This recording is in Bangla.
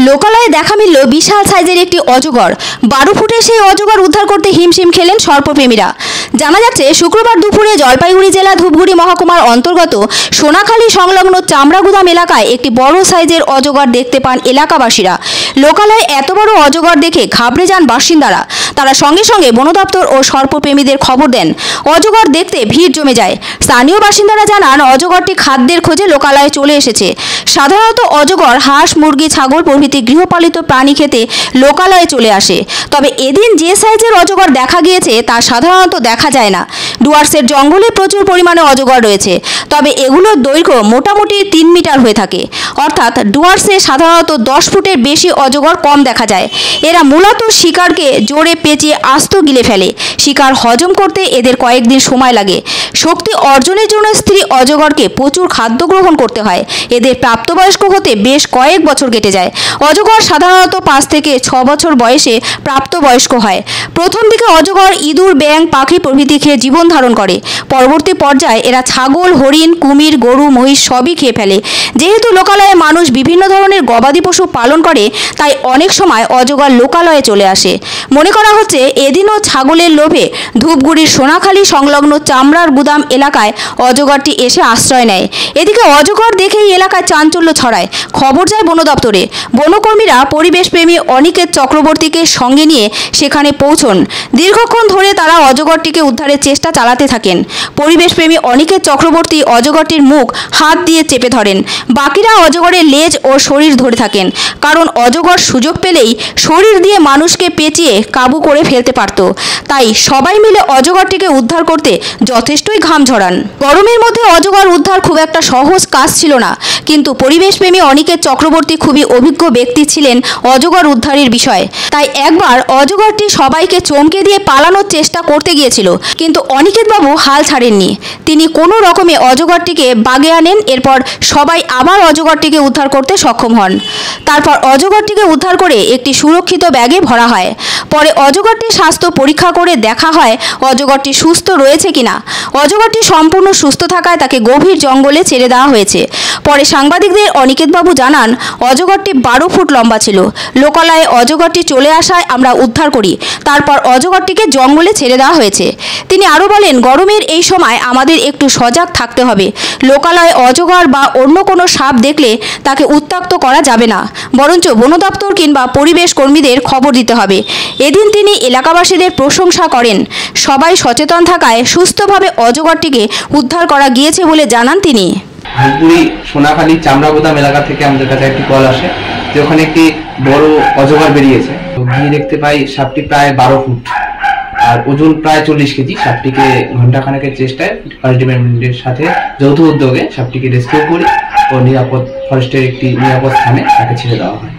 লোকালয়ে দেখা মিলল বিশাল সাইজের একটি অজগর। 12 ফুটের সেই অজগর উদ্ধার করতে হিমশিম খেলেন সর্পপ্রেমীরা। জানা যাচ্ছে, শুক্রবার দুপুরে জলপাইগুড়ি জেলা ধূপগুড়ি মহকুমার অন্তর্গত সোনাখালী সংলগ্ন চামড়াগুদাম এলাকায় একটি বড় সাইজের অজগর দেখতে পান এলাকাবাসীরা। লোকালয়ে এত বড় অজগর দেখে ঘাবড়ে যান বাসিন্দারা। তারা সঙ্গে সঙ্গে বন দপ্তর ও সর্পপ্রেমীদের খবর দেন। অজগর দেখতে ভিড় জমে যায়। স্থানীয় বাসিন্দারা জানান, অজগরটি খাদ্যের খোঁজে লোকালয়ে চলে এসেছে। সাধারণত অজগর হাঁস, মুরগি, ছাগল প্রভৃতি গৃহপালিত প্রাণী খেতে লোকালয়ে চলে আসে। তবে এদিন যে সাইজের অজগর দেখা গিয়েছে তা সাধারণত দেখা যায় না। ডুয়ার্সের জঙ্গলে প্রচুর পরিমাণে অজগর রয়েছে, তবে এগুলোর দৈর্ঘ্য মোটামুটি 3 মিটার হয়ে থাকে। অর্থাৎ ডুয়ার্সে সাধারণত 10 ফুটের বেশি অজগর কম দেখা যায়। এরা মূলত শিকারকে জোরে পেঁচিয়ে আস্ত গিলে ফেলে। শিকার হজম করতে এদের কয়েকদিন সময় লাগে। শক্তি অর্জনের জন্য স্ত্রী অজগরকে প্রচুর খাদ্য গ্রহণ করতে হয়। এদের প্রাপ্তবয়স্ক হতে বেশ কয়েক বছর কেটে যায়। অজগর সাধারণত 5 থেকে 6 বছর বয়সে প্রাপ্তবয়স্ক হয়। প্রথম দিকে অজগর ইঁদুর, ব্যাঙ, পাখি প্রভৃতি খেয়ে জীবন ধারণ করে। পরবর্তী পর্যায়ে এরা ছাগল, হরিণ, কুমির, গরু, মহিষ সবই খেয়ে ফেলে। যেহেতু লোকালয়ে মানুষ বিভিন্ন ধরনের গবাদি পশু পালন করে, তাই অনেক সময় অজগর লোকালয়ে চলে আসে। মনে করা হচ্ছে, এদিনও ছাগলের লোভে ধূপগুড়ির সোনাখালী সংলগ্ন চামড়ার গুদাম এলাকায় অজগরটি এসে আশ্রয় নেয়। এদিকে অজগর দেখেই এলাকায় চাঞ্চল্য ছড়ায়। খবর যায় বন দপ্তরে। বনকর্মীরা পরিবেশপ্রেমী অনিকেত চক্রবর্তীকে সঙ্গে নিয়ে সেখানে পৌঁছন। দীর্ঘক্ষণ ধরে তারা অজগরটিকে উদ্ধারের চেষ্টা চালাতে থাকেন। পরিবেশপ্রেমী অনিকেত চক্রবর্তী অজগরটির মুখ হাত দিয়ে চেপে ধরেন। বাকিরা অজগরের লেজ ও শরীর ধরে থাকেন, কারণ অজগর সুযোগ পেলেই শরীর দিয়ে মানুষকে পেঁচিয়ে কাবু করে ফেলতে পারত। তাই সবাই মিলে অজগরটিকে উদ্ধার করতে যথেষ্টই ঘাম ঝরান। গরমের মধ্যে অজগর উদ্ধার খুব একটা সহজ কাজ ছিল না, কিন্তু পরিবেশপ্রেমী অনিকেত চক্রবর্তী খুবই অভিজ্ঞ ব্যক্তি ছিলেন অজগর উদ্ধারের বিষয়ে। তাই একবার অজগরটি সবাইকে চমকে দিয়ে পালানোর চেষ্টা করতে গিয়েছিল, কিন্তু অনিকেতবাবু হাল ছাড়েননি। তিনি কোনো রকমে অজগরটিকে বাগে আনেন। এরপর সবাই আবার অজগরটিকে উদ্ধার করতে সক্ষম হন। তারপর অজগরটিকে উদ্ধার করে একটি সুরক্ষিত ব্যাগে ভরা হয়। পরে অজগরটির স্বাস্থ্য পরীক্ষা করে দেখা হয় অজগরটি সুস্থ রয়েছে কিনা। অজগরটি সম্পূর্ণ সুস্থ থাকায় তাকে গভীর জঙ্গলে ছেড়ে দেওয়া হয়েছে। পরে সাংবাদিকদের অনিকেতবাবু জানান, অজগরটি 12 ফুট লম্বা ছিল। লোকালয়ে অজগরটি চলে আসায় আমরা উদ্ধার করি। তারপর অজগরটিকে জঙ্গলে ছেড়ে দেওয়া হয়েছে। তিনি আরও বলেন, গরমের এই সময় আমাদের একটু সজাগ থাকতে হবে। লোকালয়ে অজগর বা অন্য কোনো সাপ দেখলে তাকে উত্ত্যক্ত করা যাবে না, বরঞ্চ বন দপ্তর কিংবা পরিবেশ কর্মীদের খবর দিতে হবে। এদিন তিনি এলাকাবাসীদের প্রশংসা করেন। সবাই সচেতন থাকায় সুস্থভাবে অজগরটিকে উদ্ধার করা গিয়েছে বলে জানান তিনি। ধূপগুড়ি সোনাখালী চামড়াগুদাম এলাকা থেকে আমাদের কাছে একটি কল আসে যে ওখানে একটি বড় অজগর বেরিয়েছে। তো গিয়ে দেখতে পাই সাপটি প্রায় 12 ফুট আর ওজন প্রায় 40 কেজি। সাপটিকে ঘন্টাখানেকের চেষ্টায় ফরেস্ট ডিপার্টমেন্টের সাথে যৌথ উদ্যোগে সাপটিকে রেস্কিউ করি ও নিরাপদ ফরেস্টের একটি নিরাপদ স্থানে তাকে ছেড়ে দেওয়া হয়।